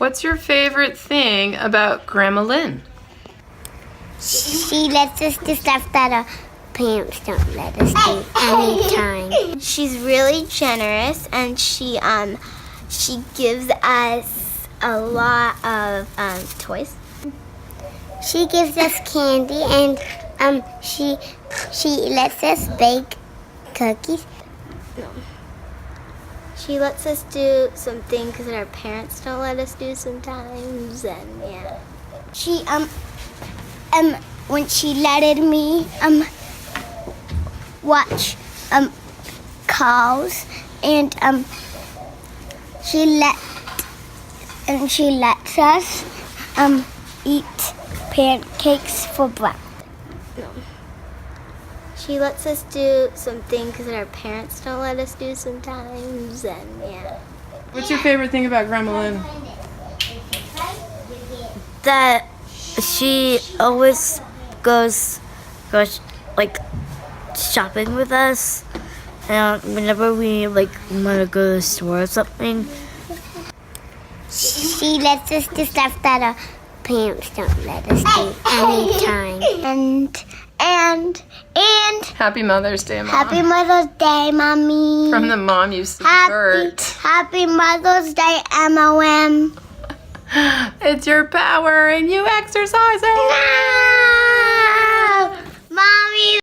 What's your favorite thing about Grandma Lynn? She lets us do stuff that our parents don't let us do anytime. She's really generous, and she gives us a lot of toys. She gives us candy, and she lets us bake cookies. She lets us do some things that our parents don't let us do sometimes, and yeah. She when she letted me watch cows, and she lets us eat pancakes for breakfast. She lets us do some things that our parents don't let us do sometimes, and yeah. What's your favorite thing about Grandma Lynn? That she always goes like shopping with us, and whenever we like want to go to the store or something, she lets us do stuff that our parents don't let us do anytime. And Happy Mother's Day, Mom. Happy Mother's Day, Mommy. From the mom you subvert. Happy Mother's Day, MOM. It's your power and you exercise it.